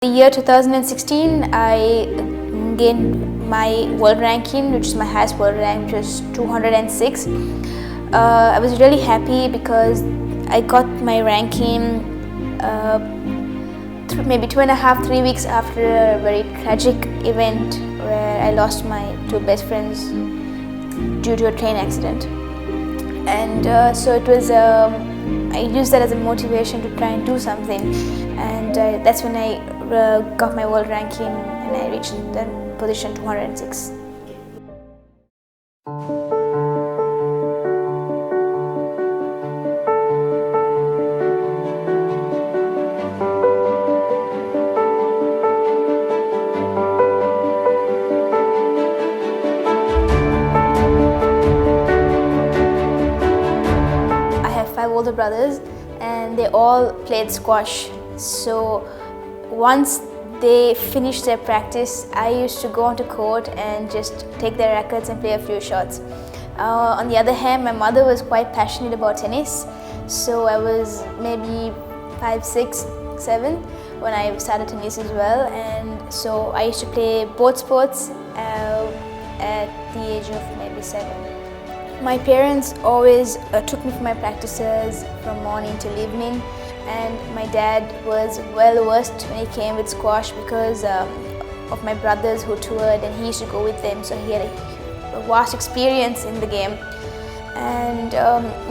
The year 2016, I gained my world ranking, which is my highest world rank, which was 206. I was really happy because I got my ranking maybe 2.5, 3 weeks after a very tragic event where I lost my two best friends due to a train accident. And so it was, I used that as a motivation to try and do something, and that's when I got my world ranking and I reached the position 206. I have 5 older brothers and they all played squash. So once they finished their practice, I used to go onto court and just take their rackets and play a few shots. On the other hand, my mother was quite passionate about tennis, so I was maybe 5, 6, 7 when I started tennis as well, and so I used to play both sports at the age of maybe 7. My parents always took me for my practices from morning till evening, and my dad was well versed when he came with squash because of my brothers who toured, and he used to go with them, so he had a vast experience in the game. And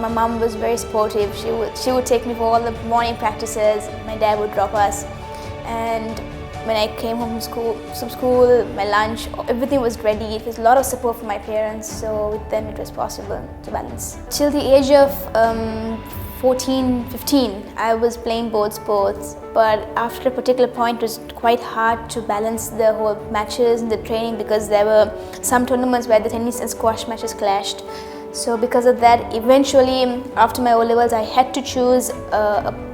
my mom was very supportive. She would take me for all the morning practices. My dad would drop us, and when I came home from school, my lunch, everything was ready. It was a lot of support from my parents, so with them it was possible to balance. Till the age of 14, 15, I was playing both sports, but after a particular point it was quite hard to balance the whole matches and the training because there were some tournaments where the tennis and squash matches clashed. So because of that, eventually after my O-levels I had to choose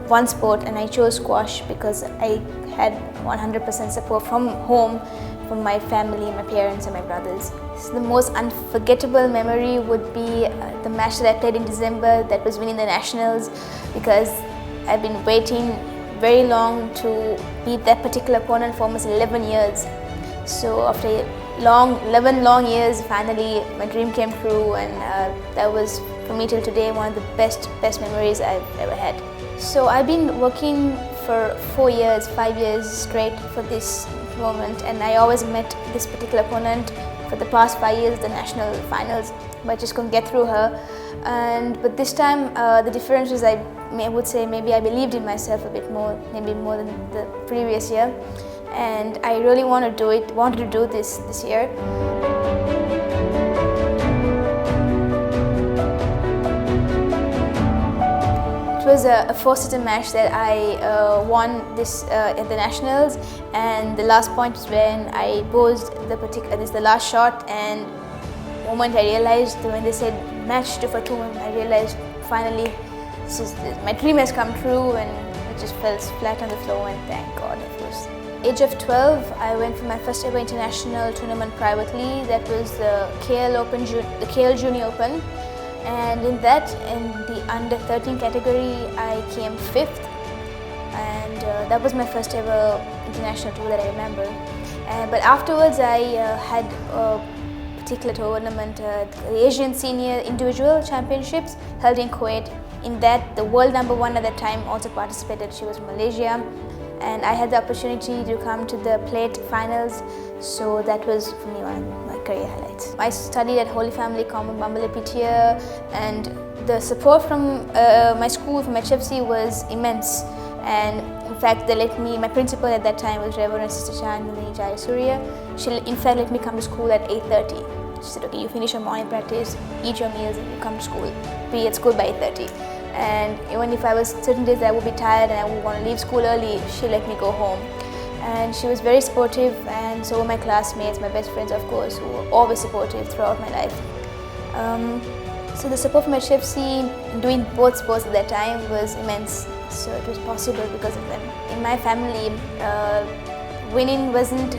one sport, and I chose squash because I had 100% support from home, from my family, my parents and my brothers. So the most unforgettable memory would be the match that I played in December that was winning the nationals, because I've been waiting very long to beat that particular opponent for almost 11 years. So after 11 long years, finally my dream came true, and that was for me till today one of the best memories I've ever had. So I've been working for 5 years straight for this moment, and I always met this particular opponent for the past 5 years, the national finals, but I just couldn't get through her. But this time the difference was I would say maybe I believed in myself a bit more, maybe more than the previous year, and I really wanted to do this year. It was a 4-sitter match that I won this at the nationals, and the last point is when I posed the last shot, and the moment I realized, when they said match to Fathoum, I realized finally my dream has come true, and it just fell flat on the floor, and thank God, of course. Age of 12, I went for my first ever international tournament privately. That was the KL Junior Open. And in the under 13 category, I came 5th, and that was my first ever international tour that I remember. But afterwards, I had a particular tournament, the Asian Senior Individual Championships held in Kuwait. In that, the world #1 at that time also participated. She was from Malaysia, and I had the opportunity to come to the plate finals, so that was for me one of my career highlights. I studied at Holy Family Convent, Bambala Pitya, and the support from my school, from HFC, was immense. And in fact, they let me, my principal at that time was Reverend Sister Chandni Jayasuriya. She in fact let me come to school at 8:30. She said, okay, you finish your morning practice, eat your meals, and you come to school. Be at school by 8:30. And even if I was certain days that I would be tired and I would want to leave school early, she let me go home. And she was very supportive, and so were my classmates, my best friends, of course, who were always supportive throughout my life. So the support from HFC doing both sports at that time was immense. So it was possible because of them. In my family, winning wasn't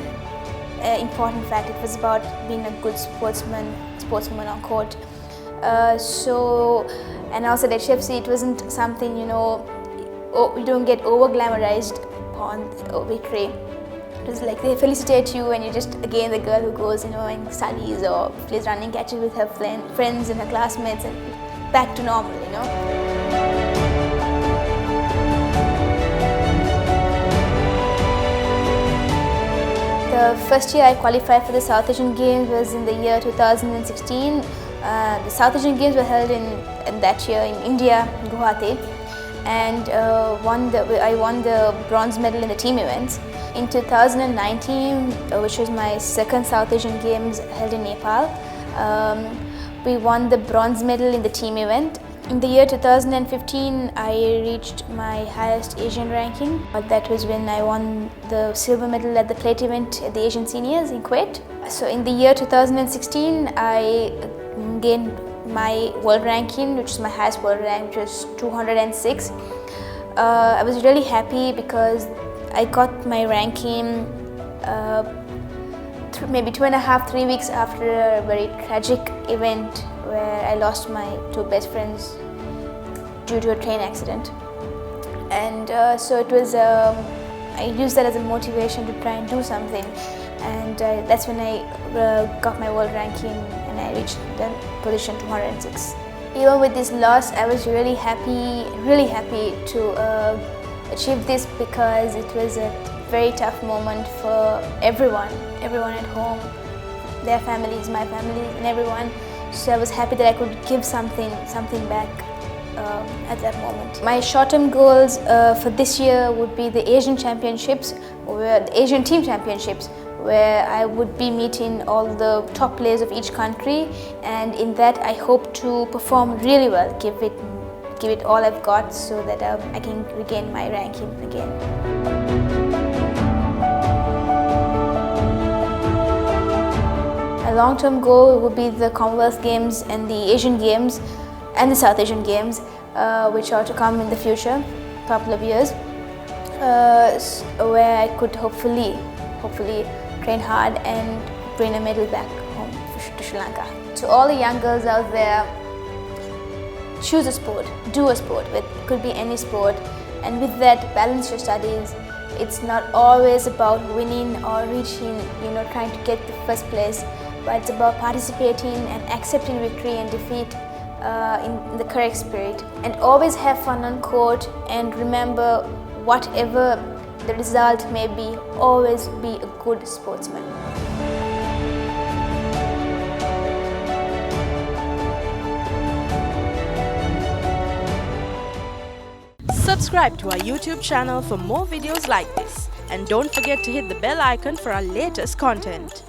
an important fact. It was about being a good sportswoman on court. And also at HFC, it wasn't something, you don't get over glamorized upon victory. It was like they felicitate you and you're just again the girl who goes, and studies or plays running catches with her friends and her classmates and back to normal, The first year I qualified for the South Asian Games was in the year 2016. The South Asian Games were held in that year in India, Guwahati, and I won the bronze medal in the team events. In 2019, which was my second South Asian Games held in Nepal, we won the bronze medal in the team event. In the year 2015, I reached my highest Asian ranking. That was when I won the silver medal at the plate event at the Asian Seniors in Kuwait. So in the year 2016, I gained my world ranking, which is my highest world rank, which was 206. I was really happy because I got my ranking maybe 2.5-3 weeks after a very tragic event where I lost my two best friends due to a train accident. And so it was, I used that as a motivation to try and do something. And that's when I got my world ranking and I reached the position 206. Even with this loss, I was really happy to achieve this because it was a very tough moment for everyone at home, their families, my family, and everyone. So I was happy that I could give something back at that moment. My short-term goals for this year would be the Asian Championships, the Asian Team Championships, where I would be meeting all the top players of each country, and in that I hope to perform really well, give it all I've got so that I can regain my ranking again. A long-term goal would be the Commonwealth Games and the Asian Games and the South Asian Games, which are to come in the future, couple of years, where I could hopefully train hard and bring a medal back home to Sri Lanka. To all the young girls out there, choose a sport, do a sport. It could be any sport, and with that, balance your studies. It's not always about winning or reaching, trying to get the first place, but it's about participating and accepting victory and defeat in the correct spirit. And always have fun on court, and remember, whatever the result may be, always be a good sportsman. Subscribe to our YouTube channel for more videos like this, and don't forget to hit the bell icon for our latest content.